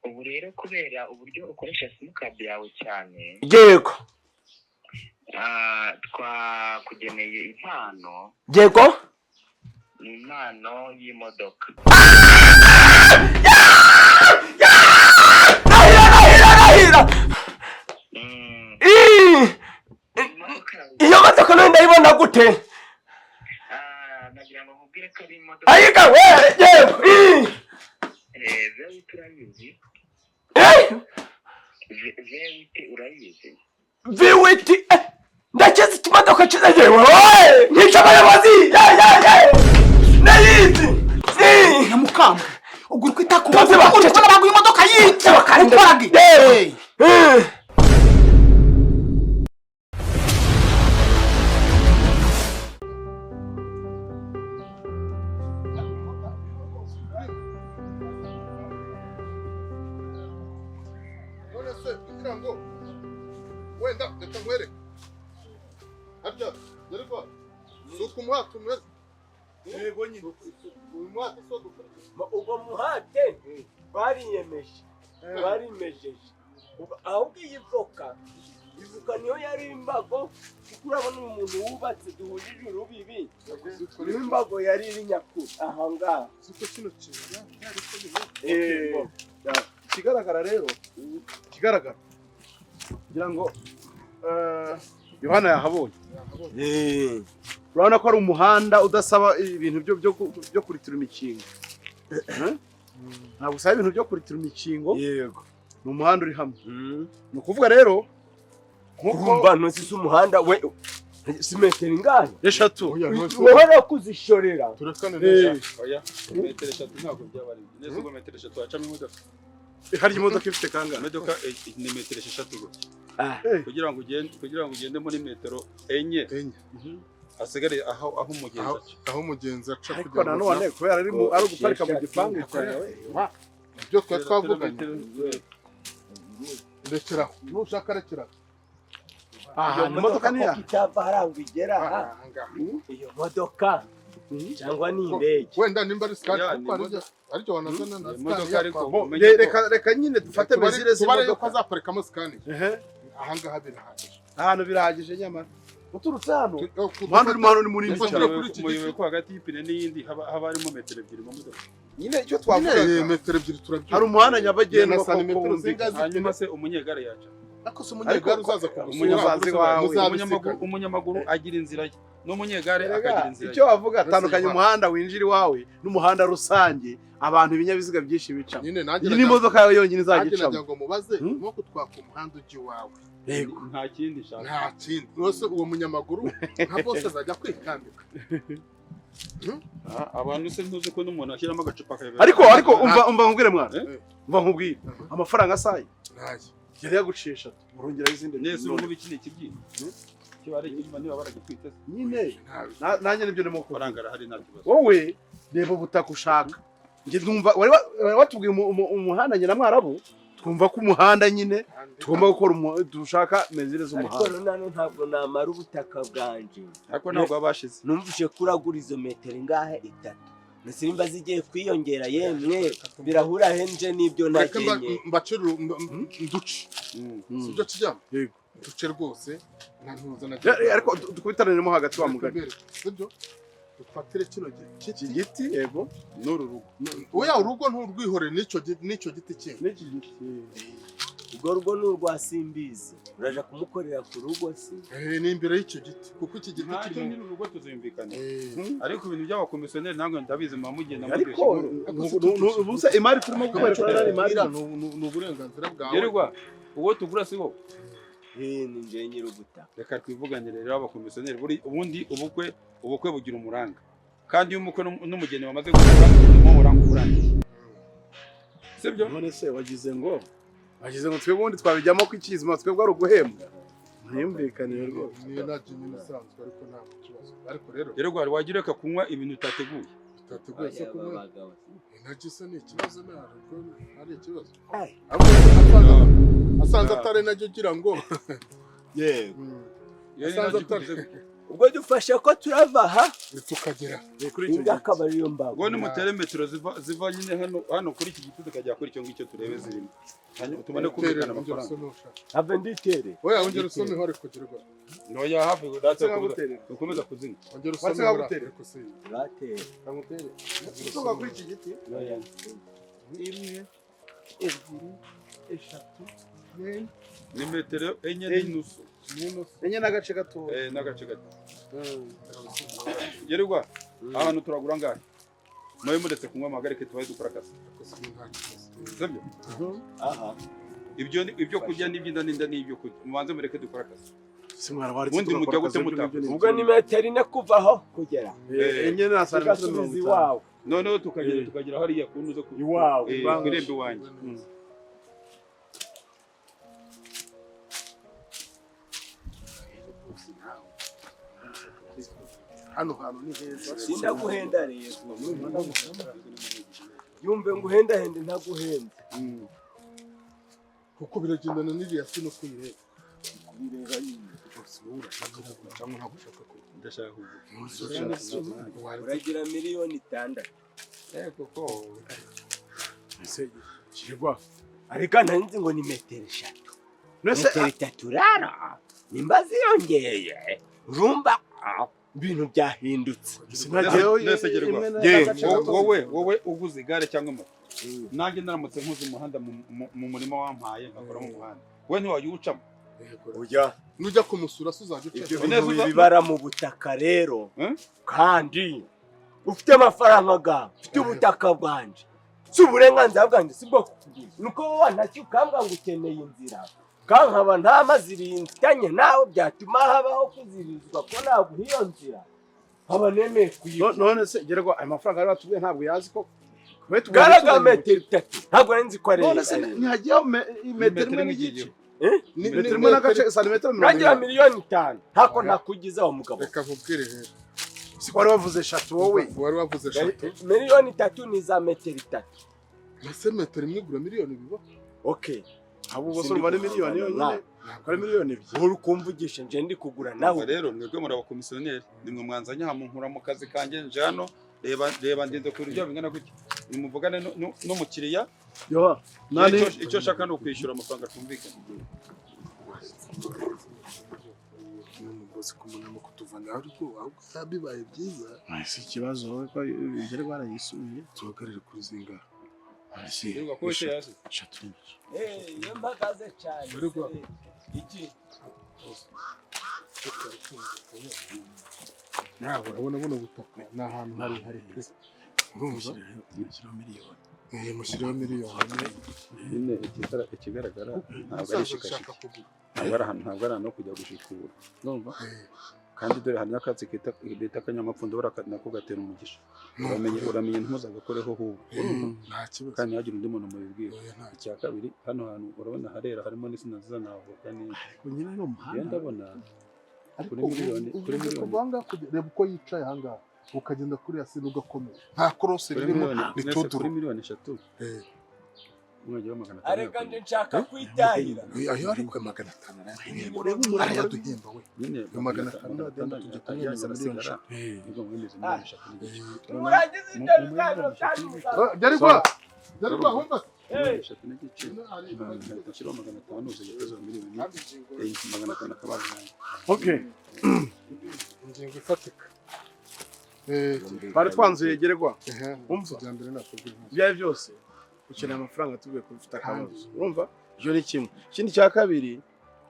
ubu rero kubera uburyo ukoresha simukadi yawe cyane yego twakugeneye impano yego ni impano y'imodoka Nahira iyo modoka none ndayibona gute nagira ngo nkubwire ko ari imodoka ayiga we yego Vewiti urayizi urayizi Vewiti ndakizi ikimodoka cyiza yewe nk'icyo abayobozi nayizi Nyamukamba ugura kwita ku bazi bakuri kubona baguye imodoka yitse bakarikoraga wenda reka nkwereke harya dore ko suka umuhate umeze yego nyine uyu muhate so dukora ubwo muhate barimejeje ahubwo iyi voka niyo yari imbago kuko urabona umuntu wubatse duhujije urubibi imbago yari iri nyakuri aha ngaha suko kino kintu kigaragara rero kigaragara kugira ngo Yohana yahabonye urabona ko ari umuhanda udasaba ibintu byo kuritura imikingo ntabwo usaba ibintu byo kuritura imikingo yego ni umuhanda uri hamwe ni ukuvuga rero nkumva ntuzi umuhanda we simetero ingahe 3 wohora kuzishorera turekane neza oya metero 3 ntabwo byabari neza ubwo metero 3 wacamo imodoka hari imodoka ifite kangahe imodoka ni metero 6 gusa kugira ngo ugende muri metero 4 asigare aho umugenzi aca kugira ngo none kubera ari guparika mu gipangu cyawe byo twavuganye ndekera nushaka rekera imodoka ni itava harangwa igera iyo modoka cyangwa ni indege wenda nimba ari skate ariko wanazana na imodoka ariko reka nyine dufate mesire z'imodoka azaparikamo skane ahangaha birahagije ahantu birahagije nyamara uturutse hano umuhanda ni munini cyane kumuyoboye ko hagati y'ipine n'iyindi haba harimo metero 2 mu modoka nyine icyo twavuga metero 2 turabyumva hari umuhanda nyabagendwa santimetero zingazi hanyuma se umunyegare yaca ako se umunyegare uzaza kugusura umunyamaguru agira inzira ye n'umunyegare akagira inzira icyo wavuga atandukanye umuhanda winjira iwawe n'umuhanda rusange abantu ibinyabiziga byinshi bica iyi ni imodoka yawe yonyine izagicamo nagira ngo mubaze nko twaka umuhanda ujye wawe yego nta kindi shaka nta kindi rwose uwo munyamaguru nka bose azajya kwikambika abantu se ntuzi ko n'umuntu ashyiramo agacupa kabe ariko umva nkubwire mwana umva nkubwire amafaranga asaye ntaye yari yagucisha urongera izindi nese ubu bikini kibyina kibare kirima niba baragikwita nyine nanjye nibyo ndimo kurangara hari nta kibazo wowe reba ubutaka ushaka nge ndumva wari watubwiye umuhanda nyina mwarabu twumva ko umuhanda nyine tugomba gukora dushaka mezire z'umuhanda ariko none ntabwo namara ubutaka bwanje ariko ntabwo abashize numvise kuragura izo metero ingahe 3 nasimba zigiye kwiyongera yemwe birahura henje nibyo nagenye mbacira nduci sibyo kijyamo yego duce rwose nta ntuza na ariko dukubitaniremo hagati wa mugari sibyo dufatire kino giti yego n'uru rugo oya urugo nturwihore n'icyo giti kimwe n'iki giti ubwo rugo n'urwa Simbizi uraje kumukorera ku rugo si ni imbere y'icyo giti kuko iki giti kirimo n'uru rugo tuzumvikana ariko ibintu by'abakomisiyoneri ntabwo ndabizi mu mugenda muri ariko ubusa imari turimo gukoresha ari imari ni uburenganzira bwawe yerwa uwo tugura si wowe ni nje nyir'ubutaka reka twivuganire rero abakomisiyoneri ubundi ubukwe bugira umuranga kandi iyo umukwe n'umugeni bamaze gukora mu muranga urangiye sibyo none se wagize ngo twebwe ubundi twabijyamo ko ikizima twebwe ari uguhembwa ntiyumvikanire rwose niyo ntabyo nyine isanzwe ariko nta kibazo ariko rero rwari wagira reka kunywa ibintu utateguye se kunywa nagisa ni ikibazo ntabwo ari ikibazo asanze atari najyo gira ngo yego ubwo dufashe ko turava aha tukagera kuri icyo akaba ariyo mbago ubwo ni mutere metero ziva nyine hano kuri iki giti tukajya kuri icyo ngicyo turebe zirimo hanyuma tubone kumvikana amafaranga have nditere oya ongera usome hore kugerwa noya hafi udatse ukomeza kuzinga ongera usome hore kusiga batere bamutere tuga kuri iki giti noya 1 2 3 ni metero enye n'inusu enye n'agace gato n'agace gato Gerwa ahantu turagura ngahe nawe muretse kunywa amagarike tubaye dukora akazi sibyo aha ibyo kurya n'ibyinda n'ibyo kurya mubanze mureke dukora akazi simwara ubundi mujya gute mutaka ubwo ni metero ine kuvaho kugera enye na santimetero 50 iwawe noneho tukagira hariya kuntu zo iwawe kurembe wanjye hano hantu ni heza sindaguhenda rero yumve nguhendahende ntaguhenze kuko biragendana n'iriya sino kuyireba bireba nyine cyangwa ntabwo ushaka ko ndashaka uragira 6,000,000 kuko kirwa ariko ntanzi ngo ni metero 3 metero 3 rara nimba ziyongeye urumva ibintu byahindutse wowe uguze igare cyangwa moto nanjye naramutse nkuze umuhanda mu murima wampaye ngakora mu muhanda we ntiwayucamo ujya nujya kumusura suzaje uca bibara mu butaka rero kandi ufite amafaranga ga ufite ubutaka bwanje si uburenganzira bwanjye sibwo kukugira nuko wowe ntacyo ukambwa ngo ukeneye inzira kankaba nta mazirinzitanye nawe byatuma habaho kuzirizwa ko naguha iyo nzira haba nemeye kuyiba none se Gerwa ayo mafaranga ari batubwiye ntabwo yazi ko garaga metero 3 ntabwo nzi ko ari none se ntihagiyeho metero imwe n'igice metero imwe n'agace santimetero 50 nagira 5,000,000 ntako nakugizaho mugabo reka nkubwire rero si wari wavuze 3 wowe wari wavuze 3 3,000,000 ni za metero 3 ese metero imwe igura miliyoni biba okay abo bose bari miliyoni yonyine ntabwo ari miliyoni ebyiri uri kumvugisha nje ndi kugura nawe rero mwebwe muri abakomisiyoneri nimwe mwanzanye hamwe nkura mu kazi kanjye nje hano reba ndende ku buryo bingana gutya nimuvugane n'umukiriya yo nani icyo shaka no kwishyura amafaranga twumvikana umugozi kumunamo kutuvana ariko bibaye byiza si ikibazo ko Gerwa barayisubiye tubagarire kuri zinga Gerwa ko cyo yasi iyo mpagaze cyane iki nawe urabona buno butaka ni ahantu hari urumva miliyoni mushyiraho miliyoni nyine ikigaragara ntabwo ari shikashika ntabwo ari ahantu kujya gushikura urumva kandi dore hari n'akatsi bita akanyamapfundo nako gatera umugisha uramenye ntuzagakoreho hubu nta kibazo kandi hagira undi muntu mubibwira icya kabiri hano hantu urabona harera harimo n'isina nziza navoka nyine no muhanda ndabona kuri miliyoni reba uko yicaye ahangaha ukagenda kuri ya sino ugakomera nta korose ririmo ni tuduru kuri miliyoni 3 umwajya wa 500 areka nje nshaka kwitahira ayo ariko 500 ureba umuntu araduhemba we nyine 500 tujya kunyereza miliyoni 3 nibwo mwemeze miliyoni 3 murangiza ibyo biganiro byanyu Gerwa humba eshatu n'igice kilo 500 uzigeza miliyoni 500 akabaza okay ingingo ifatika bari twanzuye Gerwa umva byambere nakubwira byaye byose ukeneye amafaranga tuvuye kubifita akabazo urumva icyo ni kimwe ikindi cya kabiri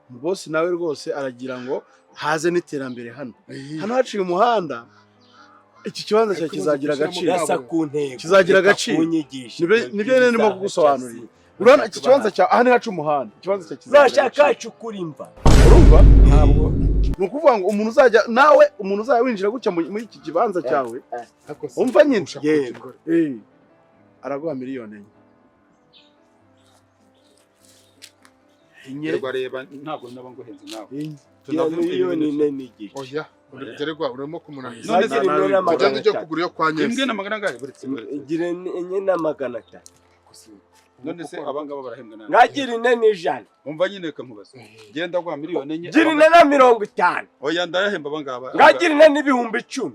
boss nawe rwose aragira ngo haze n'iterambere hano haciye umuhanda iki kibanza cya kizagira agaciro kizagira agaciro nibyo ndimo kugusobanurira urabona iki kibanza cya aha ni haca umuhanda ikibanza cya kizagira agaciro kurimba urumva ntabwo ni ukuvuga ngo umuntu uzajya winjira gutya muri iki kibanza cyawe umva nyine yego araguha miliyoni enye reba ntabwo naba ngohenze nawe miliyoni 4 n'igice oya Gerwa urimo kumunaniza none se ujya kugura iyo kwa Nyesi imbwe na magana ngahe buretse igire 4 na 500 none se abangaba barahembwa nani ngagira ine n'ijana umva nyine kankubaza genda gwa miliyoni enye gira ine na 50 oya ndayahemba abangaba ngagira ine n'ibihumbi 10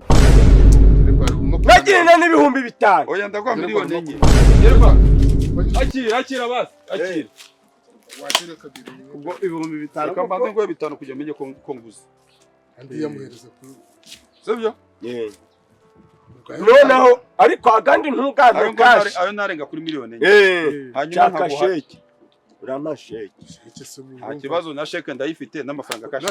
ngagira ine n'ibihumbi 5 oya ndagwa miliyoni enye akira basi akira wakire kabiri ubwo ibihumbi 5 reka mbanze ngo 5 kujya menye ko nguze andi yamuhereza kuri sibyo noneho ariko agandi ntugabe kashi ayo narenga kuri miliyoni enye hanyuma chaka sheki urama sheki nta kibazo na sheke ndayifite n'amafaranga kashi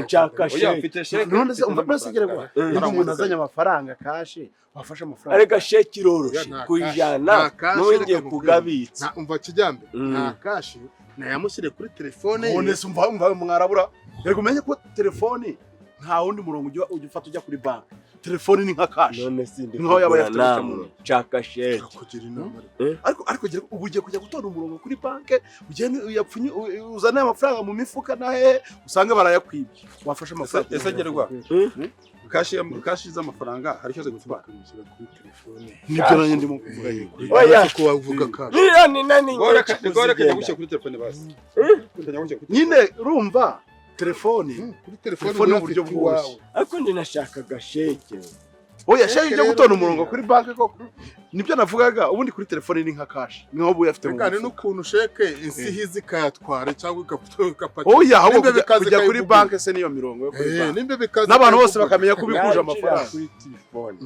chaka oya sheki mfite sheke none se umva basigere kwa umuntu azanye amafaranga kashi wafashe amafaranga arega sheki iroroshe kuyijana n'uwingiye kugabitsa umva kijyambe nta kashi nayamushyire kuri telefone ye none se umva mwarabura rego umenye ko telefone nta wundi murongo ujya ufata ujya kuri bank telefone ni nka kashi none sindi nkaho yaba yafite namwe chaka sheki kugira inama ariko ubu ugiye kujya gutora umurongo kuri bank ugende uyapfunye uzane amafaranga mu mifuka nahe usange barayakwibye wafashe amafaranga ese gerwa kashi z'amafaranga hari cyo gutwara kumushyira kuri telefone nibyo nanjye ndimo kuvuga oya ko wavuga kashi miliyoni nani gore kajya gushyira kuri telefone basi nyine urumva telefone kuri telefone uburyo bwose ariko ndi nashakaga sheki oya sheki ujya gutora umurongo kuri bank koko nibyo navugaga ubundi kuri telefone ni nka kashi niho ubu yafite mu kandi n'ukuntu sheke insihizi ikayatwara cyangwa igapakira oya ahubwo kujya kuri bank se niyo mirongo yo kuri bank nimbe bikaza n'abantu bose bakamenya ko ubikuje amafaranga kuri telefone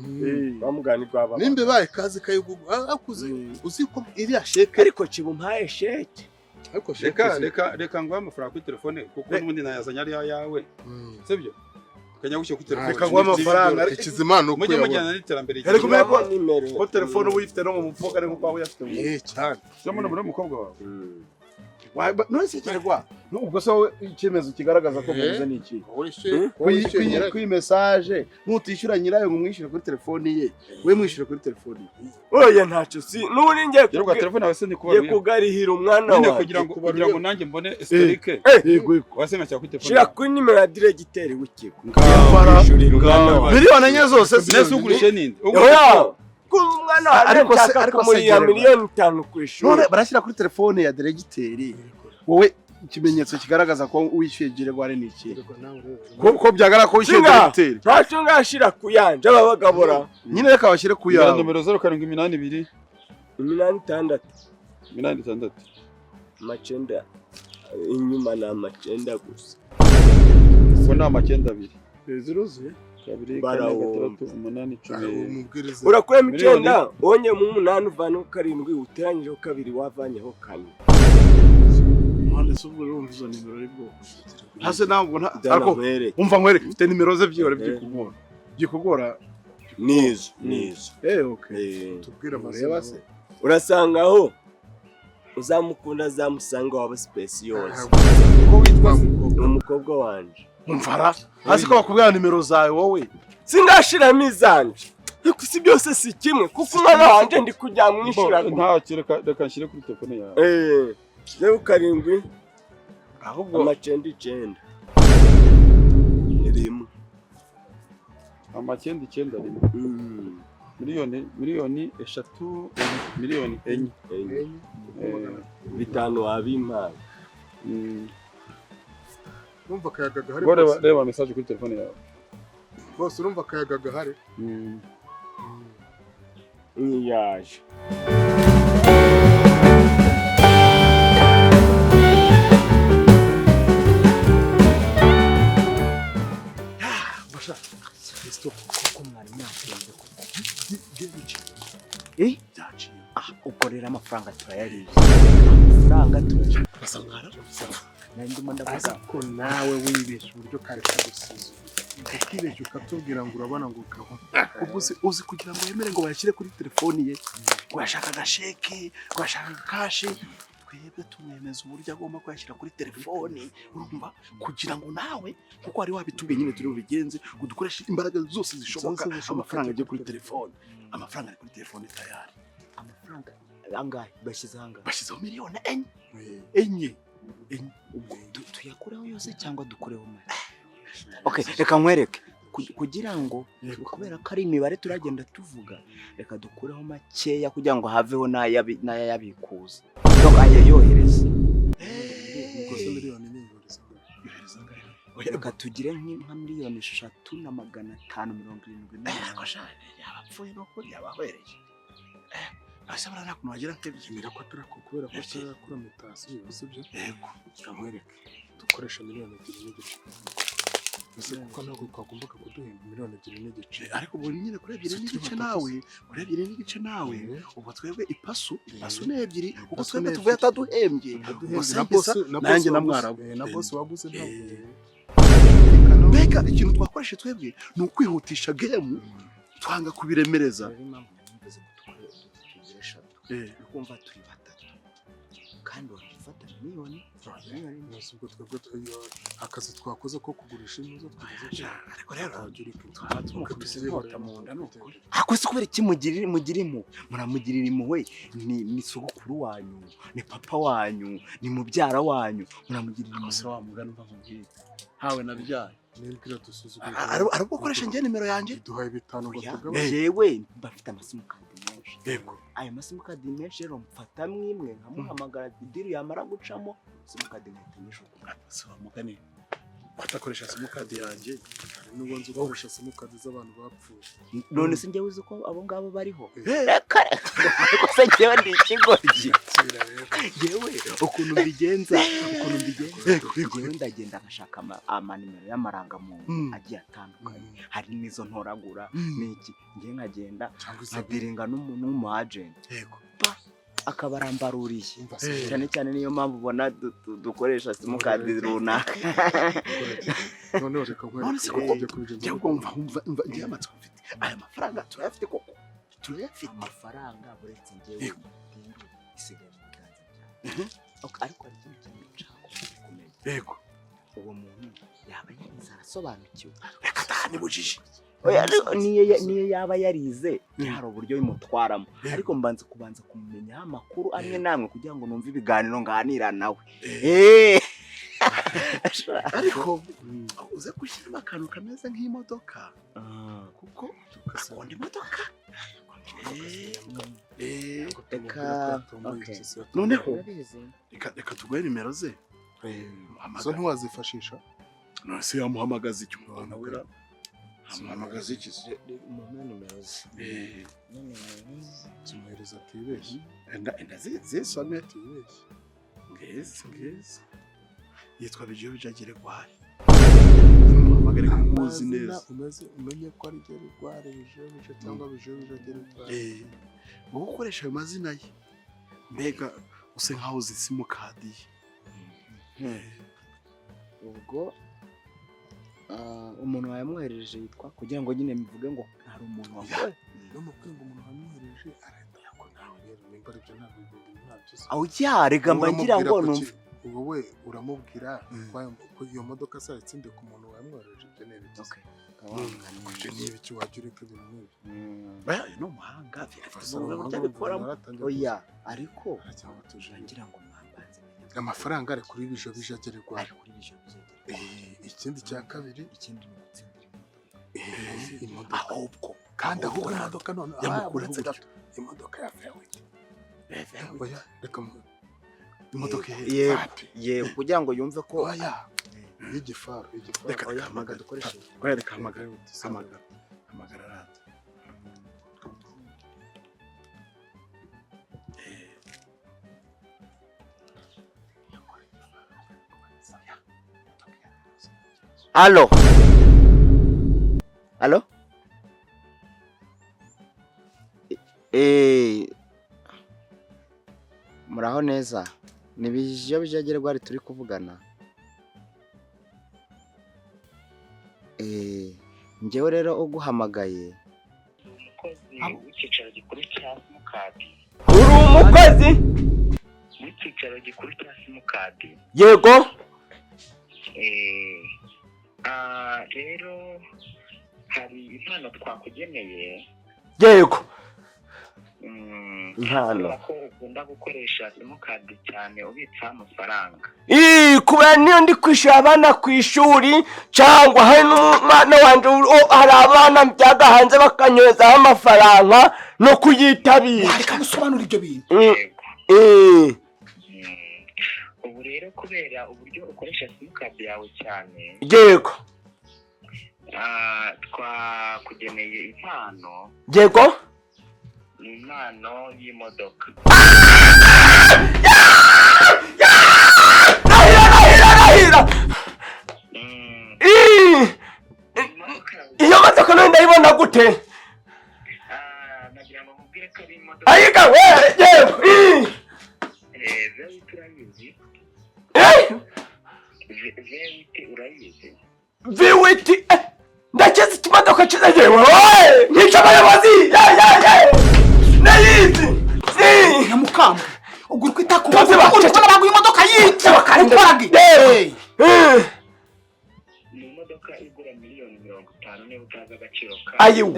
bamuganirwa aba nimbe baye kazi kayigugu akuze uziko iriya sheke ariko kibumpaye sheki ariko reka ngo amafaranga kuri telefone kuko n'ubundi nayazanye ari ayawe sibyo kanya gushyira kuri telefone reka ngo amafaranga ikizimana uko mujye mujyana n'iterambere reka kumenya ko nimero ko telefone uba uyifite no mu mufuka ariko kwa uyafite mu cyane cyo mbona muri umukobwa wawe none se kirwa ubwo se icyemezo kigaragaza ko muze ni iki kuri message nutishyura nyirayo ngo umwishyure kuri telefone ye we mwishyure kuri telefone oya ntacyo si n'ubundi ngiye rero telefone yawe se ndi kubarira kugarihira umwana wawe wawe kugira ngo nanjye mbone historique yego wasenga cyangwa kuri telefone shira kuri nimero ya diregiteri w'ikigo miliyoni enye zose nese ugurishe ninde oya umwana ariko muri ya miliyoni 5 ku ishuri none barashyira kuri telefone ya diregiteri wowe ikimenyetso kigaragaza ko wishyuye Gregoire ni iki ko byagaragara ko wishyuye diregiteri ntacyo ngashira kuyanja babagabura nyine reka bashyire ku ya nomero 0782 86 macenda inyuma na macenda gusa ubwo ni amakenda abiri ziruzuye kabiri kane gatandatu umunani cumi urakuremo icyenda wonye mu 8 uvaneho 7 uteranyijeho 2 wavanyeho 4 mpande s'ubwo urumva izo nimero ari bwo hase ntabwo ariko umva nkwereke ufite nimero ze byihora byikugora nizo okay tubwira amazina se urasanga aho uzamukunda zamusanga waba special ko witwa umukobwa wanje umvara hasi ko bakubwira nimero zawe wowe singashiramo izanje si byose si kimwe kuko umwana wanje ndi kujya mwishura nta reka nshyire kuri telefone yawe 07 ahubwo amacenda 9 rimwe amakenda 9 rimwe miliyoni 3 miliyoni 4 bitanu wabimpaye urumva akayaga gahari reba message kuri telefone yawe bose urumva akayaga gahari yaje Kristo kuko mwari mwatinze ukorera amafaranga turayariye amafaranga turashaka ndimo ndavuga ko nawe wibeshye uburyo kare kagusize ukibeshye ukatubwira ngo urabona ngo ubwo uzi kugira ngo yemere ngo bayashyire kuri telefone ye ngo yashaka agasheke ngo yashaka kashi twebwe tumwemeza uburyo agomba kuyashyira kuri telefone urumva kugira ngo nawe kuko ari wabitubwiye nyine turi bubigenze ngo dukoreshe imbaraga zose zishoboka amafaranga ajye kuri telefone amafaranga ari kuri telefone tayari amafaranga angahe bashyize hangahe bashyizeho miliyoni enye tuyakureho yose cyangwa dukureho make okay reka nkwereke kugira ngo kubera ko ari imibare turagenda tuvuga reka dukureho makeya kugira ngo haveho n'ayabikuza yohereza. ubwo se miliyoni ni yohereza ngahe? Reka tugire nka miliyoni 3,570,000. yapfuye no kuri yabahereje ase barana kuno wagira nk'ibyo mira ko atarako kubera ko atarakura mitasiyo sibyo yego turamwereka dukoresha miliyoni 2.5 ese kuko ntabwo twagombaga kuduhemba miliyoni 2.5 ariko ubu nyine kuri 2.5 nawe ubu twebwe ipasu ni ebyiri uko twebwe tuvuye ataduhembye nanjye namwarabu na boss waguze ntabwo mbega ikintu twakoresha twebwe ni ukwihutisha game twanga kubiremereza kumva turi batatu kandi wakifata miliyoni ubwo twebwe akazi twakoze ko kugurisha impuzu twize ariko rero tumukubise ibihota mu nda n'ukuri. akwese kubera iki mugirimo muramugirira impuhwe ni sogokuru wanyu ni papa wanyu ni mubyara wanyu muramugirira impuhwe wa mugana mva nkubwiye hawe nabyaye nibwira dusuzugura ari gukoresha ngiye nimero yanjye duhaye 5 ngo tugaba yewe bafite amasimukadi menshi yego ayo masimukadi menshi rero mfata mwimwe nkamuhamagara diru yamara gucamo simukadi nkahita so mugani watakoresha simukadi yanjye nubwo nzi gukoresha simukadi z'abantu bapfuye none se njye uzi ko abo ngabo bariho ariko se njyewe ndi ikigoryi yewe ukuntu mbigenza njyewe ndagenda ngashaka amanimero y'amarangamuntu agiye atandukanye hari n'izo ntoragura n'iki njye nkagenda nkadiringa n'umuntu w'umu agent yego akabarambaruriye cyane cyane niyo mpamvu ubona dukoresha simukadi runaka none reka none se kuko njye kumva njye amatsiko mfite aya mafaranga turayafite koko turayafite amafaranga buretse njyewe isigaye mu biganza byanjye ariko ari ikintu cy'umucako kumenya yego uwo muntu yaba yarize arasobanukiwe reka tani bujiji niyo yaba yarize hari uburyo bimutwaramo ariko kubanza kumumenyaho amakuru amwe namwe kugira ngo numve ibiganiro nganira nawe ariko uze gushyiramo akantu kameze nk'imodoka kuko akunda imodoka noneho reka tuguhe nimero ze zo ntiwazifashisha none se yamuhamagaza icyo nawe amuhamagaza iki mu nimero ze zimuhereza atibeshye enda zisome atibeshye ngeze yitwa Bijo bijagire gwari muhamagare kumuzi neza umenye ko ari gere gwari Bijo cyangwa Bijo bijagire gwari wowe ukoresha ayo mazina ye mbega use nkaho uzi simukadi ubwo umuntu wayamwohereje yitwa kugira ngo nyine mvuge ngo hari umuntu wakoye no mu kwinga umuntu wamwohereje arenda yako nawe rero nimba ari byo ntabwo ntabyo aho yarega mbagira ngo numve wowe uramubwira ko iyo modoka se itsinde ku muntu wamwohereje ibyo ni ibiki ibyo ni ibiki wajya ureka ibintu nk'ibyo no muhanga oya ariko ngira ngo mwambanze amafaranga ari kuri Bijo bijagire gwari ikindi cya kabiri ikindi ni gutsindira imodoka ahubwo kandi ahubwo imodoka none yamukuretse gato imodoka ya oya reka imodoka ye kugira ngo yumve ko oya igifaru reka hamagara dukoreshe reka hamagara rata Allo muraho neza ni Bijo bijagire gwari turi kuvugana njyewe rero uguhamagaye umukozi w'icyicaro gikuru cya simukadi uri umukozi w'icyicaro gikuru cya simukadi yego rero hari impano twakugeneye yego impano ko ukunda gukoresha simukadi cyane ubitsa amafaranga kubera niyo ndi kwishyura abana ku ishuri cyangwa hari n'umwana wanjye hari abana byaga hanze bakanyozaho amafaranga no kuyitabira reka musobanura ibyo bintu rero kubera uburyo ukoresha simukadi yawe cyane, yego twakugeneye impano. yego Ni impano y'imodoka. Rahira iyo modoka nayo ndayibona gute? Nagira ngo mubwire ko ari imodoka. Ayiga we yego Vewiti urayizi? Urayizi? Vewiti ndakizi ikimodoka cyiza yewe nica abayobozi nayizi Nyamukambwe ugura kwita ku bazi bakora baguye imodoka yica bakaragi Ni imodoka igura miliyoni 50 niba utazi agaciro kayo. ayi we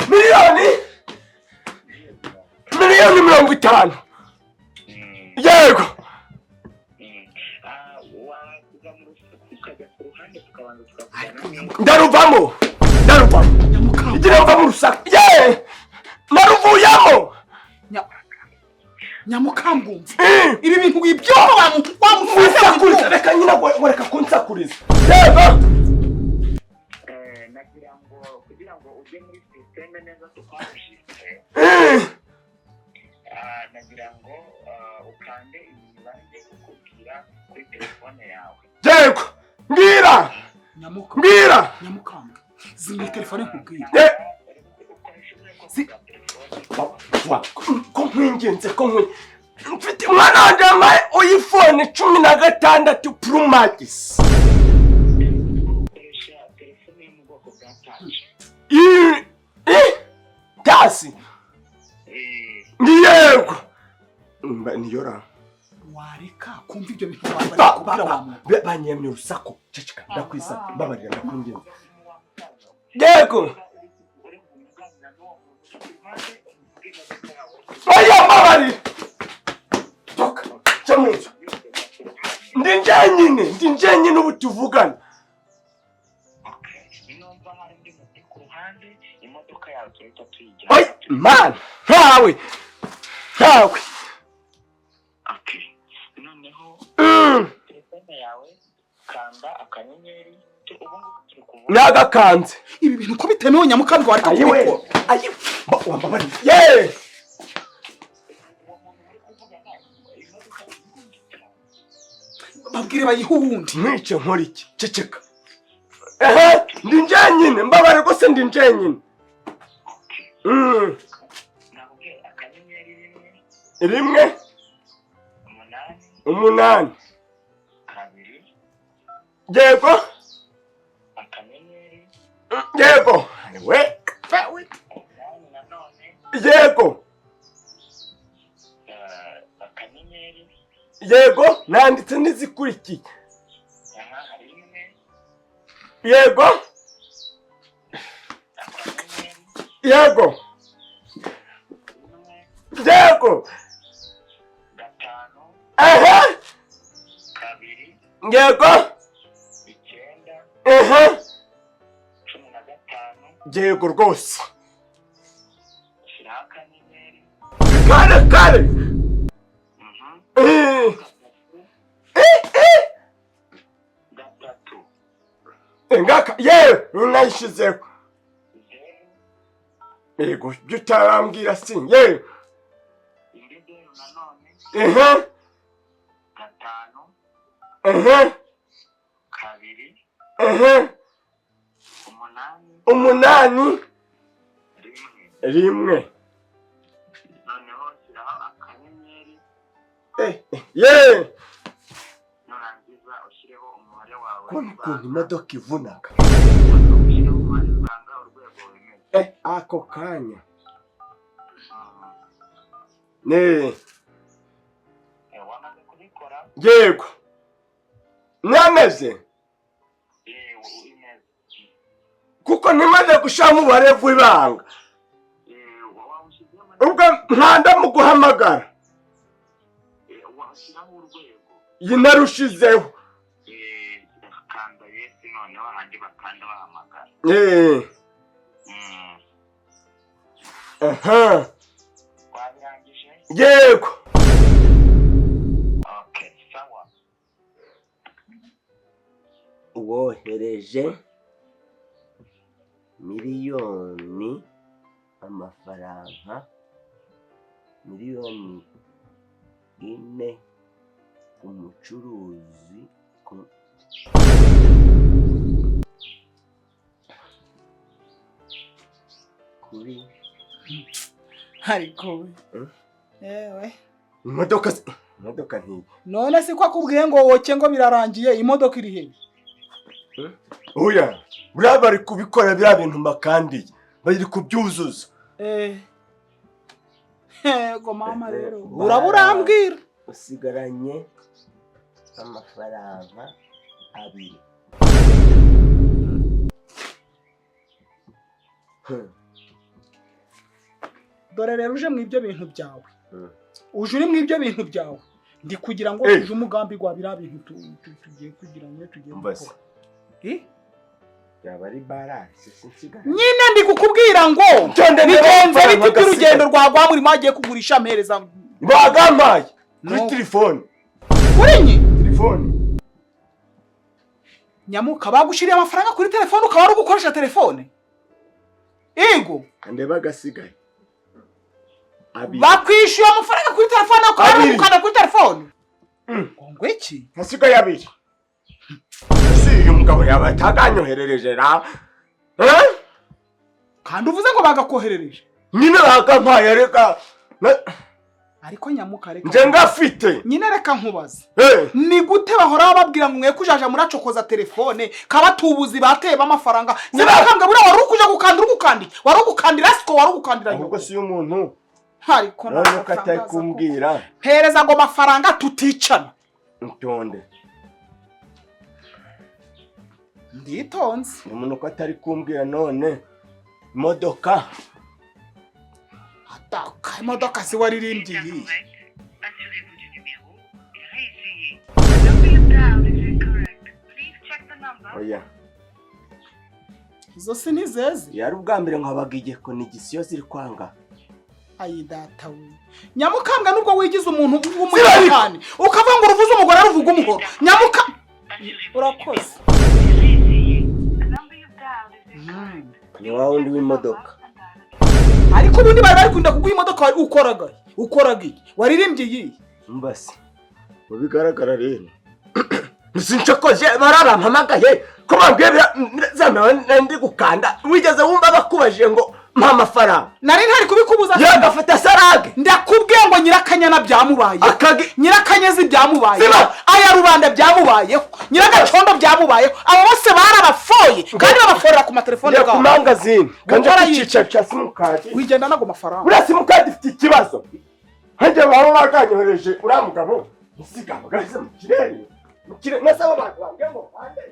miliyoni 50 yego wakuva mu rusaku ukajya ku ruhande tukabanza tukavugana. ndaruvamo igira mva mu rusaku naruvuyamo. Nyamukambwe ibi bintu wibyo wamusakuriza reka nyina goreka kunsakuriza yego nagira ngo kugira ngo ujye muri systeme neza tukwashije, nagira ngo ukande imibare ngiye kukubwira kuri telefone yawe. yego mbwira Nyamukambwe zimwe telefone nkubwira ko nkwingenze mfite umwana wanjye wambaye iPhone 16 Pro Max. Ukoresha telefone yo mu bwoko bwa touch. Tasi yego niyora wareka kumva ibyo bintu wabara kubwira wa muntu banyemye urusaku ceceka ndakwisa mbabarira ndakungenze yego oya mabari toka chamuzo ndi njyenyine ubu tuvugana. Numva hari undi muntu ku ruhande, imodoka yawe turahita tuyijyana. oya man ntawe noneho telefone yawe kanda akanyenyeri ubu ngubu turi kuvuga. nagakanze ibi bintu ko bitemewe Nyamukambwe wareka ayiwe wambabari ye babwire bayihundi mwice nkora iki ceceka ndi njyenyine mbabare rwose ndi njyenyine. nabwiye akanyenyeri 1 8 2 yego akanyenyeri yego we nanone yego akanyenyeri yego nanditse n'izikurikiye 1 yego akanyenyeri yego 1 yego 5 2 yego 9 15 yego rwose shyiraho akanyenyeri kare gatatu ngaka yewe nayishizeho yego byo utarambwira si yewe indi zeru nanone 5 2 8 1 noneho shyiraho akanyenyeri yewe nurangiza ushyireho umubare wawe ko ukuntu imodoka ivunaga ushyireho umubare w'ibanga urwego wemeye. ako kanya wamaze kubikora yego nameze imeze kuko ntimaze gushiramo umubare w'ibanga wawushyizemo ubwo nkanda mu guhamagara washyiraho urwego yinarushizeho kanda yesi noneho ahandi bakanda bahamagara. aha wabirangije yego wohereje miliyoni amafaranga miliyoni 4 ku mucuruzi kuri ariko yewe imodoka ntiyi none si ko akubwiye ngo woke ngo birarangiye imodoka iri hehe oya buriya bari kubikora biriya bintu makandiye bari kubyuzuza yego mama rero urambwira usigaranye amafaranga 2. dore rero uje mu ibyo bintu byawe uje uri mu ibyo bintu byawe ndi kugira ngo uje umugambi gwa biriya bintu tugiye kugira ngo tugiye gukora yaba ari balance sinsigara nyine ndi kukubwira ngo bigenze biti by'urugendo rwagwa muri magiye kugurisha mpereza bagamaye kuri telefone kuri nyi telefone nyamuka bagushiriye amafaranga kuri telefone ukaba ari gukoresha telefone ego ndeba gasigaye bakwishyuye amafaranga kuri telefone ukaba ari gukanda kuri telefone ngo iki hasigaye 2. si uyu mugabo yaba ataganyoherereje ra kandi uvuze ngo bagakoherereje nyine bagampaye reka ariko nyamuka reka nje ngafite nyine reka nkubaze ni gute bahora bababwira ngo mwe kujaja muracokoza telefone kabatubuzi bateye amafaranga zibakanga bura wari ukuja gukanda wari ugukandira siko wari ugukandira ahubwo si umuntu ariko none katari kumbwira hereza ngo mafaranga tuticana ntonde nditonze umuntu ko atari kumbwira none imodoka ataka imodoka si waririmbye iyi oya izo si nizeze yari ubwa mbere nkabaga igeko n'igisiyo ziri kwanga ayi data we nyamukambwa nubwo wigize umuntu w'umuyakani ukavuga ngo uruvuze umugore aruvuga umuhoro nyamuka urakoze ni wa wundi w'imodoka ariko ubundi bari kunda kuguha imodoka ukoraga iki waririmbye iyi mbasi mu bigaragara rero sincokoje barabampamagaye ko bambwiye ndi gukanda wigeze wumva bakubajije ngo mpa amafaranga nari ntari kubikubuza yagafata sarage ndakubwiye ngo nyirakanyana byamubaye nyirakanyezi byamubaye aya rubanda byamubayeho nyiragacondo byamubayeho abo bose barabafoye kandi babaforera ku matelefone bwabo ku magazine kandi cyica cya simukadi wigenda nago mafaranga ura simukadi ifite ikibazo hanjye baba baganyohereje ura mugabo usigama gahise mu kirere nasaba abantu bambwiye ngo bande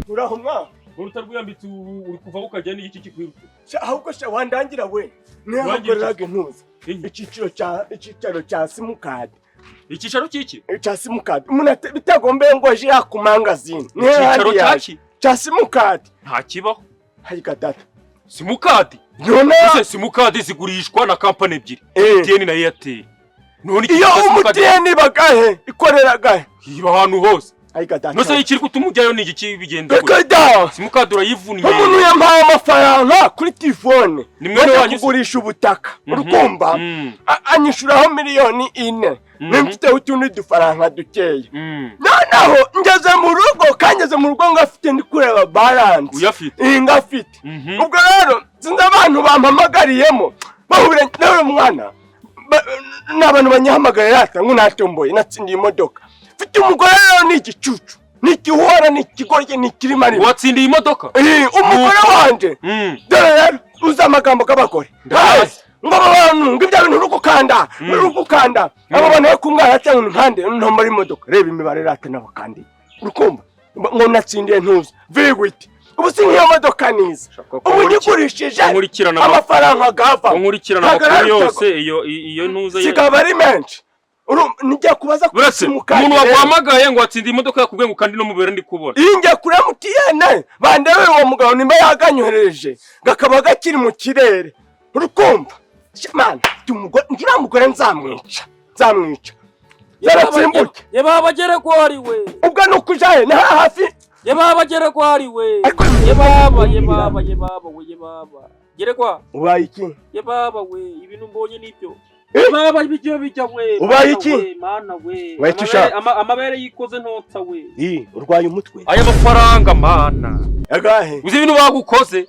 uraho mwa urutarwiyambitse uri kuva ukajya n'iki kikwiruka ahubwo sha wandangira we nihakoreraga intuza icyicaro cya simukadi icyicaro cy'iki cya simukadi umuntu bitagombeye ngo aje ku mangazine icyicaro cyaki cya simukadi nta kibaho harika data simukadi none simukadi zigurishwa na kampani ebyiri MTN na Airtel none iyo MTN bagahe ikoreragahe iba ahantu hose harika data nose ikiri kutumujyayo ni iki bigenda kuri simukadi urayivuniye umuntu yampaye amafaranga kuri telefone nimwe wanyu kugurisha ubutaka urukumba anyishuraho miliyoni 4 nimfite utundi dufaranga dukeye noneho ngeze mu rugo kangeze mu rugo ngafite ndi kureba balance uyafite ngafite ubwo rero sinzi abantu bampamagariyemo bahubire nawe mwana n'abantu banyahamagaye rata ngo natomboye natsindiye imodoka mfite umugore rero ni igicucu nikihora nikigorye nikirimari watsindiye imodoka umugore wanje dore rero uza amagambo k'abagore ngo abantu ngo ibyo bintu rugukanda abo bantu yo kumwana cyangwa impande no muri imodoka reba imibare rata n'abakandi urukumva ngo natsindiye ntuza vigwiti ubu si nk'iyo modoka niza ubu nigurishije amafaranga gava nkurikirana amakuru yose iyo ntuza sigaba ari menshi nijya kubaza buretse umuntu waguhamagaye ngo watsinda imodoka yakubwiye ngo kandi no mubere ndi kubona injya kuri MTN bandebera uwo mugabo nimba yaganyohereje gakaba gakiri mu kirere urukumva man ngira mugore nzamwica yaratsimbuke yebaba gere ko ari we ubwo nukujaye na hafi yebaba gere ko ari we yebaba gere kwa ubaye iki yebaba we ibintu mbonye nibyo baba bijyo bijya we ubaye iki mana we amabere yikoze ntotsa we urwaye umutwe aya mafaranga mana agahe uzi ibintu bagukoze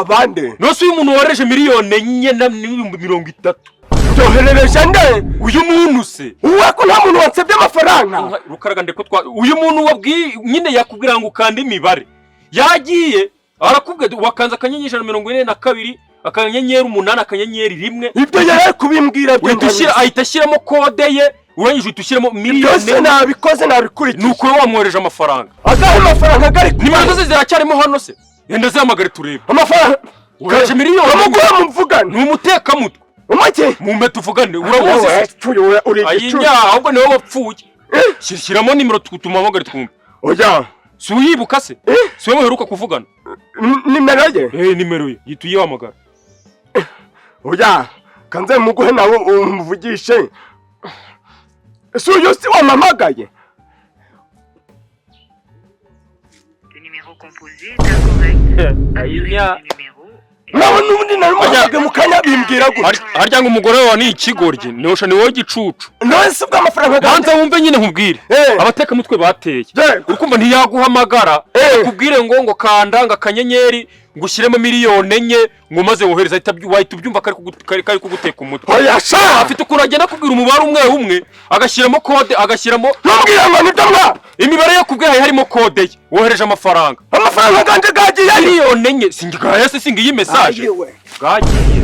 bande nose uyu muntu wareje miliyoni 4,30 byoherereje nde uyu muntu se uwe ko nta muntu wansebye amafaranga rukaraga ndeko uyu muntu wabwiye nyine yakubwira ngo ukanda imibare yagiye arakubwira wakanza akanyenyeri 142 akanyenyeri 8 akanyenyeri 1 ibyo yari kubimbwira byo dushyira ahita ashyiramo kode ye urangije utushyiramo miliyoni byose nabikoze nabikurikije nuko wamwohereje amafaranga agahe amafaranga gari nimero zose ziracyarimo hano se yenda zamagare turebe amafaranga uraje miliyoni amugura muvugana numuteka mutwe umake mumbe tuvugane uramuzi uri ayinya ahubwo niwe wapfuye shyiramo nimero tutumamagare twumve oya si uyibuka se si wowe uheruka kuvugana nimero ye nimero ye yituye wamagara oya kanze muguhe nawe umuvugishe si uyu si wamamagaye ayinya nawe n'ubundi narimujyage mu kanya bimbwira gutya harya ngo umugore wawe ni ikigoryi nosha ni wowe gicucu none si bw'amafaranga banza wumve nyine nkubwire abateka mutwe bateye urukumva ntiyaguhamagara kubwire ngo kanda ngo akanyenyeri ngo ushyiremo miliyoni 4 ngo maze wohereza wahita ubyumva kari kuguteka umutwe afite ukuntu agenda kubwira umubare umwe agashyiramo kode agashyiramo ntumbwira ngo nibyo mwa imibare yo kubwira harimo kode ye wohereje amafaranga ganje gagiye miliyoni 4 singigaye se singiyi message gagiye